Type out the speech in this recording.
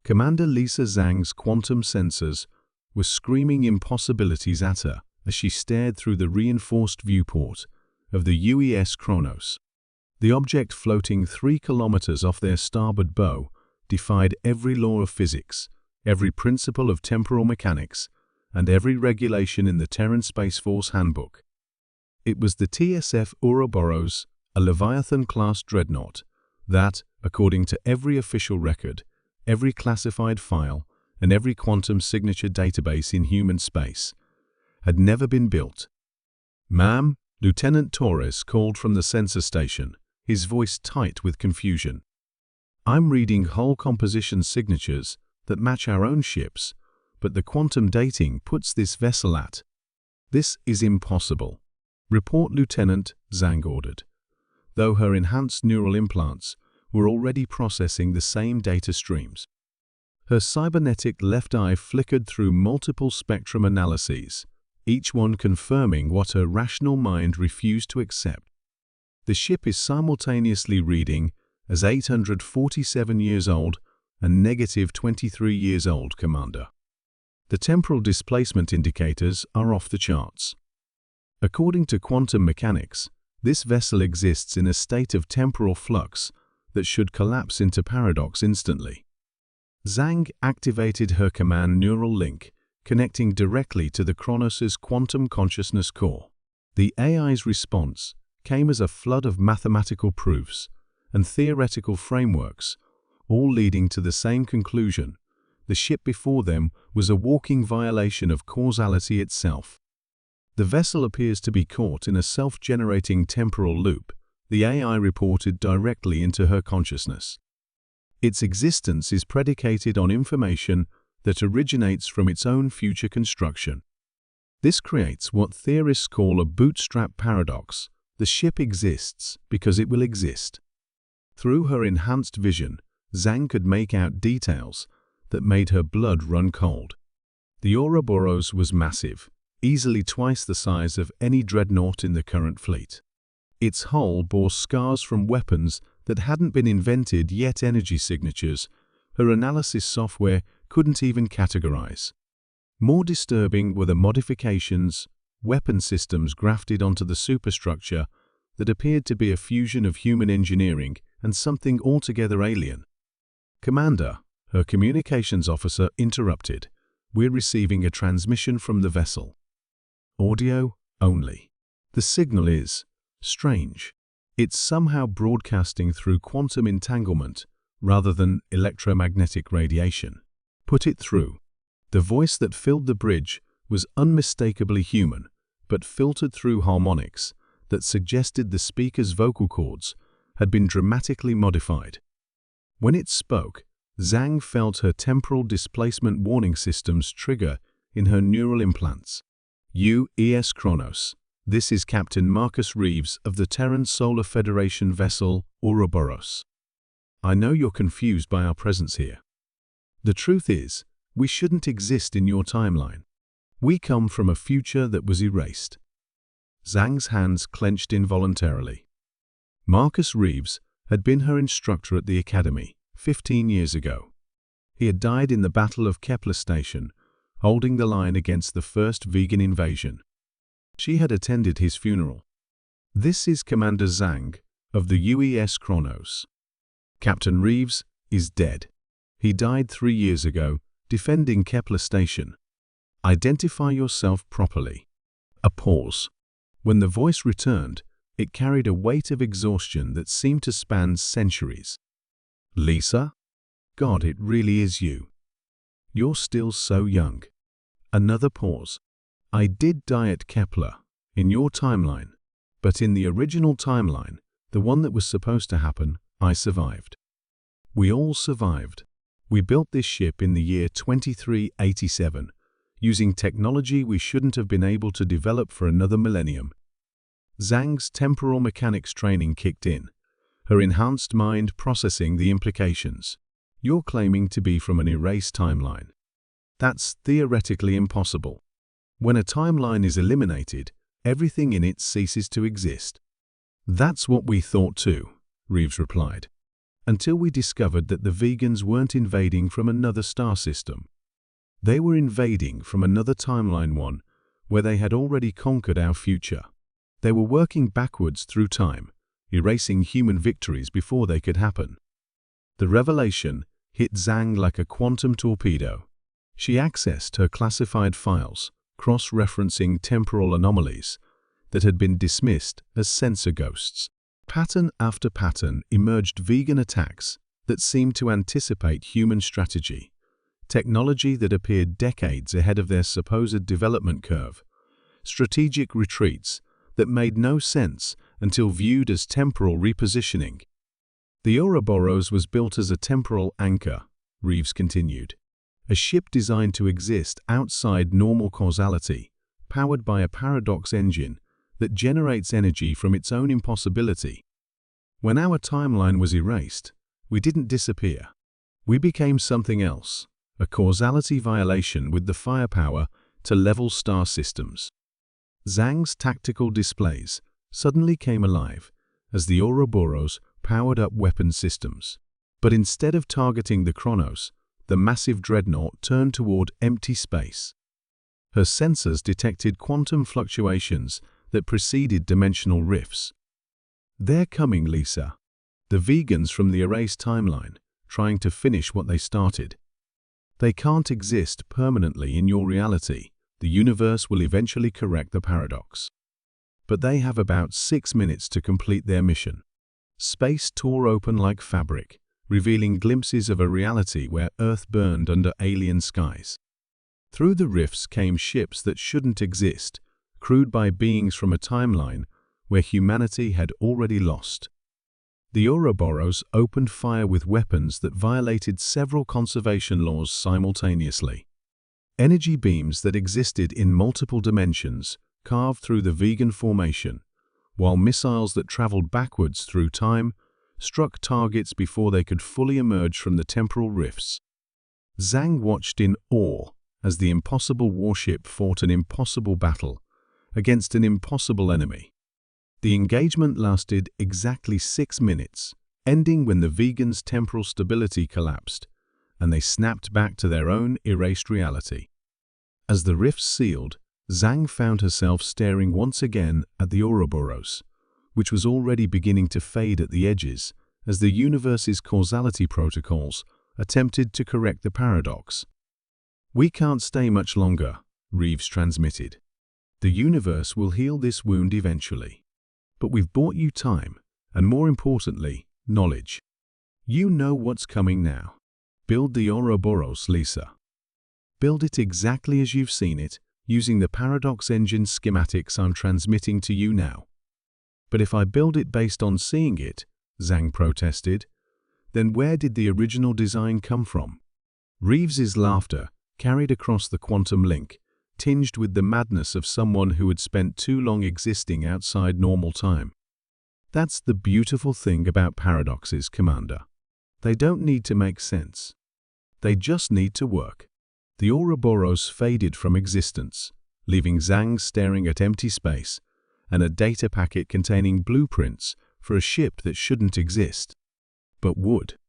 Commander Lisa Zhang's quantum sensors were screaming impossibilities at her as she stared through the reinforced viewport of the UES Kronos. The object floating 3 kilometers off their starboard bow defied every law of physics, every principle of temporal mechanics, and every regulation in the Terran Space Force handbook. It was the TSF Ouroboros, a Leviathan-class dreadnought, that, according to every official record, every classified file, and every quantum signature database in human space, had never been built. "Ma'am," Lieutenant Torres called from the sensor station, his voice tight with confusion. "I'm reading hull composition signatures that match our own ships, but the quantum dating puts this vessel at. This is impossible." "Report," Lieutenant Zhang ordered, though her enhanced neural implants were already processing the same data streams. Her cybernetic left eye flickered through multiple spectrum analyses, each one confirming what her rational mind refused to accept. "The ship is simultaneously reading as 847 years old and negative 23 years old, Commander. The temporal displacement indicators are off the charts. According to quantum mechanics, this vessel exists in a state of temporal flux that should collapse into paradox instantly." Zhang activated her command neural link, connecting directly to the Kronos' quantum consciousness core. The AI's response came as a flood of mathematical proofs and theoretical frameworks, all leading to the same conclusion: the ship before them was a walking violation of causality itself. "The vessel appears to be caught in a self-generating temporal loop," the AI reported directly into her consciousness. "Its existence is predicated on information that originates from its own future construction. This creates what theorists call a bootstrap paradox. The ship exists because it will exist." Through her enhanced vision, Zhang could make out details that made her blood run cold. The Ouroboros was massive, easily twice the size of any dreadnought in the current fleet. Its hull bore scars from weapons that hadn't been invented yet, energy signatures her analysis software couldn't even categorize. More disturbing were the modifications, weapon systems grafted onto the superstructure that appeared to be a fusion of human engineering and something altogether alien. "Commander," her communications officer interrupted, "we're receiving a transmission from the vessel. Audio only. The signal is strange. It's somehow broadcasting through quantum entanglement rather than electromagnetic radiation. Put it through." The voice that filled the bridge was unmistakably human, but filtered through harmonics that suggested the speaker's vocal cords had been dramatically modified. When it spoke, Zhang felt her temporal displacement warning systems trigger in her neural implants. "UES Kronos, this is Captain Marcus Reeves of the Terran Solar Federation vessel Ouroboros. I know you're confused by our presence here. The truth is, we shouldn't exist in your timeline. We come from a future that was erased." Zhang's hands clenched involuntarily. Marcus Reeves had been her instructor at the academy 15 years ago. He had died in the Battle of Kepler Station, holding the line against the first vegan invasion. She had attended his funeral. "This is Commander Zhang of the UES Kronos. Captain Reeves is dead. He died 3 years ago, defending Kepler Station. Identify yourself properly." A pause. When the voice returned, it carried a weight of exhaustion that seemed to span centuries. "Lisa? God, it really is you. You're still so young." Another pause. "I did die at Kepler, in your timeline, but in the original timeline, the one that was supposed to happen, I survived. We all survived. We built this ship in the year 2387, using technology we shouldn't have been able to develop for another millennium." Zhang's temporal mechanics training kicked in, her enhanced mind processing the implications. "You're claiming to be from an erased timeline. That's theoretically impossible. When a timeline is eliminated, everything in it ceases to exist." "That's what we thought too," Reeves replied. until we discovered that the vegans weren't invading from another star system. They were invading from another timeline, one where they had already conquered our future. They were working backwards through time, erasing human victories before they could happen. The revelation hit Zhang like a quantum torpedo. She accessed her classified files, cross-referencing temporal anomalies that had been dismissed as sensor ghosts. Pattern after pattern emerged: vegan attacks that seemed to anticipate human strategy, technology that appeared decades ahead of their supposed development curve, strategic retreats that made no sense until viewed as temporal repositioning. The Ouroboros was built as a temporal anchor, Reeves continued. A ship designed to exist outside normal causality, powered by a paradox engine that generates energy from its own impossibility. When our timeline was erased, we didn't disappear. We became something else, a causality violation with the firepower to level star systems. Zhang's tactical displays suddenly came alive as the Ouroboros powered up weapon systems. But instead of targeting the Kronos, the massive dreadnought turned toward empty space. Her sensors detected quantum fluctuations that preceded dimensional rifts. "They're coming, Lisa. The vegans from the erased timeline, trying to finish what they started. They can't exist permanently in your reality. The universe will eventually correct the paradox. But they have about 6 minutes to complete their mission." Space tore open like fabric, revealing glimpses of a reality where Earth burned under alien skies. Through the rifts came ships that shouldn't exist, crewed by beings from a timeline where humanity had already lost. The Ouroboros opened fire with weapons that violated several conservation laws simultaneously. Energy beams that existed in multiple dimensions carved through the vegan formation, while missiles that traveled backwards through time struck targets before they could fully emerge from the temporal rifts. Zhang watched in awe as the impossible warship fought an impossible battle against an impossible enemy. The engagement lasted exactly 6 minutes, ending when the vegans' temporal stability collapsed, and they snapped back to their own erased reality. As the rifts sealed, Zhang found herself staring once again at the Ouroboros, which was already beginning to fade at the edges as the universe's causality protocols attempted to correct the paradox. "We can't stay much longer," Reeves transmitted. "The universe will heal this wound eventually. But we've bought you time, and more importantly, knowledge. You know what's coming now. Build the Ouroboros, Lisa. Build it exactly as you've seen it, using the paradox engine schematics I'm transmitting to you now." "But if I build it based on seeing it," Zhang protested, "then where did the original design come from?" Reeves's laughter carried across the quantum link, tinged with the madness of someone who had spent too long existing outside normal time. "That's the beautiful thing about paradoxes, Commander. They don't need to make sense. They just need to work." The Ouroboros faded from existence, leaving Zhang staring at empty space and a data packet containing blueprints for a ship that shouldn't exist, but would.